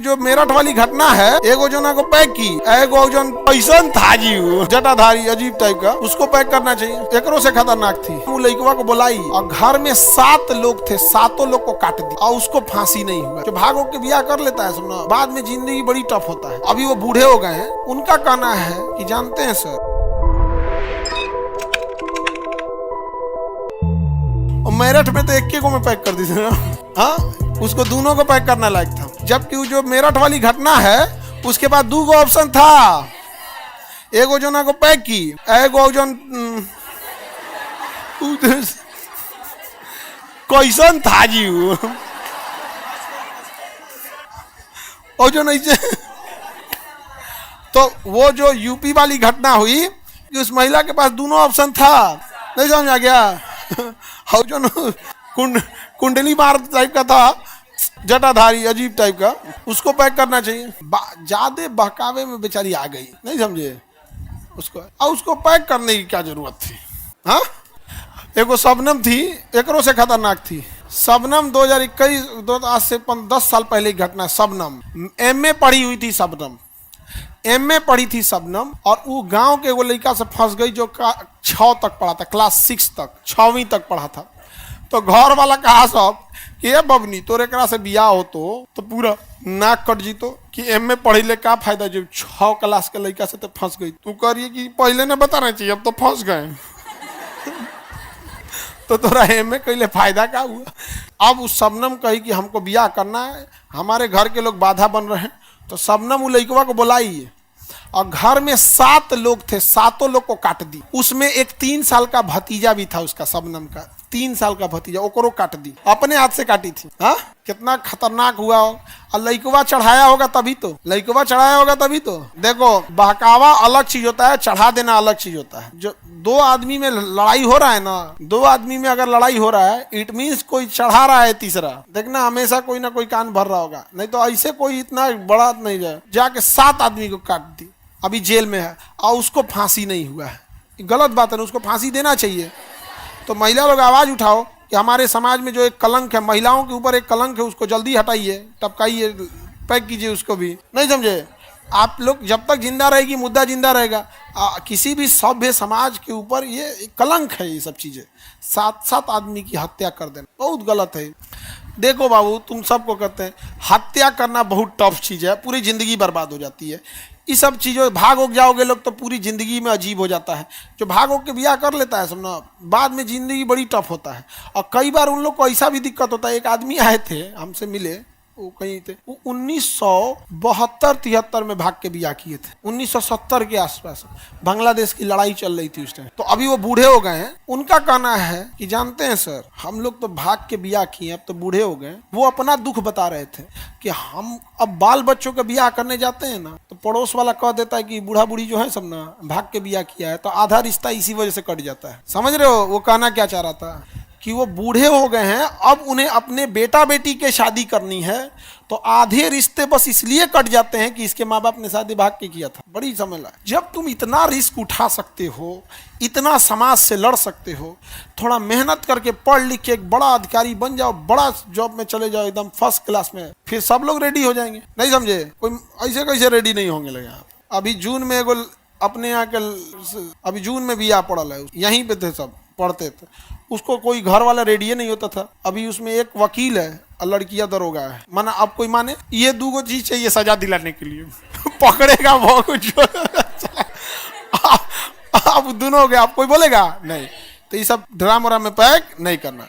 जो मेरठ वाली घटना है, एगो जना को पैक की, एगो जन पैसन था जी जटाधारी अजीब टाइप का, उसको पैक करना चाहिए। एकरो से खतरनाक थी। वो लड़कवा को बुलाई और घर में 7 लोग थे, 7 लोग को काट दी और उसको फांसी नहीं हुआ। जो भागो के ब्याह कर लेता है सुनो, बाद में जिंदगी बड़ी टफ होता है। अभी वो बूढ़े हो गए हैं। उनका कहना है कि जानते हैं सर, मेरठ में तो एक को मैं पैक कर दी थी ना। हाँ, उसको दोनों को पैक करना लायक था। जबकि जो मेरठ वाली घटना है उसके बाद 2 ऑप्शन था। एगो जना को पैक की, एगो जन कैसन था जी और जो नहीं। तो वो जो यूपी वाली घटना हुई, उस महिला के पास दोनों ऑप्शन था। नहीं समझ आ गया? और जो कुंडली मार टाइप का था, जटाधारी अजीब टाइप का, उसको पैक करना चाहिए। ज्यादा बहकावे में बेचारी आ गई, नहीं समझे उसको। और उसको पैक करने की क्या जरूरत थी? हाँ, एगो शबनम थी, एकरो से खतरनाक थी। शबनम 2021 आज से 10 साल पहले की घटना। शबनम एमए पढ़ी हुई थी। शबनम एमए पढ़ी थी शबनम, और वो गांव के एगो लड़का से फंस गई जो 6 तक पढ़ा था, क्लास 6 तक, 6वीं तक पढ़ा था। तो घर वाला कहा सब कि ये बबनी तोरे एकरा से बियाह हो तो पूरा नाक कट जीतो कि एमए पढ़ी ले का फायदा जब 6 क्लास के लड़का से तो फंस गई। तू करिए कि पहले ने बताना चाहिए, अब तो फंस गए। तो तोरा एमए कैले फायदा का हुआ? अब उस शबनम कही कि हमको बियाह करना है, हमारे घर के लोग बाधा बन रहे हैं। तो शबनम उस लड़कवा को बुलाई और घर में 7 लोग थे, 7 लोग को काट दी। उसमें एक 3 साल का भतीजा भी था उसका, शबनम का 3 साल का भतीजा, ओकरो काट दी, अपने हाथ से काटी थी। हाँ, कितना खतरनाक हुआ। और लड़कवा चढ़ाया होगा तभी तो, लड़कवा चढ़ाया होगा तभी तो। देखो, बहकावा अलग चीज होता है, चढ़ा देना अलग चीज होता है। जो 2 आदमी में लड़ाई हो रहा है ना, 2 आदमी में अगर लड़ाई हो रहा है, इट मीन्स कोई चढ़ा रहा है तीसरा। देखना हमेशा कोई ना कोई कान भर रहा होगा, नहीं तो ऐसे कोई इतना बड़ा नहीं जाए। जाके 7 आदमी को काट दी, अभी जेल में है और उसको फांसी नहीं हुआ है। गलत बात है ना, उसको फांसी देना चाहिए। तो महिला लोग आवाज उठाओ कि हमारे समाज में जो एक कलंक है, महिलाओं के ऊपर एक कलंक है, उसको जल्दी हटाइए, टपकाइए, पैक कीजिए उसको भी। नहीं समझे? आप लोग जब तक जिंदा रहेगी मुद्दा जिंदा रहेगा। किसी भी सभ्य समाज के ऊपर ये कलंक है। ये सब चीजें 7 आदमी की हत्या कर देना बहुत गलत है। देखो बाबू, तुम सबको कहते हैं हत्या करना बहुत टफ चीज है, पूरी जिंदगी बर्बाद हो जाती है। ये सब चीज़ों भाग हो जाओगे लोग तो पूरी जिंदगी में अजीब हो जाता है। जो भाग हो के ब्याह कर लेता है समझना, बाद में जिंदगी बड़ी टफ होता है। और कई बार उन लोग को ऐसा भी दिक्कत होता है। एक आदमी आए थे हमसे मिले, वो कहीं थे, वो 1972-73 में भाग के ब्याह किए थे। 1970 के आसपास बांग्लादेश की लड़ाई चल रही थी उस टाइम। तो अभी वो बूढ़े हो गए हैं। उनका कहना है कि जानते हैं सर, हम लोग तो भाग के ब्याह किए, अब तो बूढ़े हो गए। वो अपना दुख बता रहे थे कि हम अब बाल बच्चों का ब्याह करने जाते हैं ना, तो पड़ोस वाला कह देता है कि बूढ़ा बूढ़ी जो है सब ना भाग के ब्याह किया है, तो आधा रिश्ता इसी वजह से कट जाता है। समझ रहे हो वो कहना क्या चाह रहा था? कि वो बूढ़े हो गए हैं, अब उन्हें अपने बेटा बेटी के शादी करनी है, तो आधे रिश्ते बस इसलिए कट जाते हैं कि इसके माँ बाप ने शादी भाग के किया था। बड़ी समझ ला। जब तुम इतना रिस्क उठा सकते हो, इतना समाज से लड़ सकते हो, थोड़ा मेहनत करके पढ़ लिख के एक बड़ा अधिकारी बन जाओ, बड़ा जॉब में चले जाओ, एकदम फर्स्ट क्लास में, फिर सब लोग रेडी हो जाएंगे। नहीं समझे? कोई ऐसे कैसे रेडी नहीं होंगे लगे। अभी जून में एगो अपने यहाँ के, अभी जून में बियाह पड़ल है, यहीं पे थे, सब पढ़ते थे, उसको कोई घर वाला रेडी नहीं होता था। अभी उसमें एक वकील है और लड़कियां दरोगा है। माना अब कोई माने ये 2 चीज चाहिए सजा दिलाने के लिए, पकड़ेगा वो कुछ। अब दोनों हो गया, आप कोई बोलेगा नहीं। तो ये सब ड्रामा में पैक नहीं करना।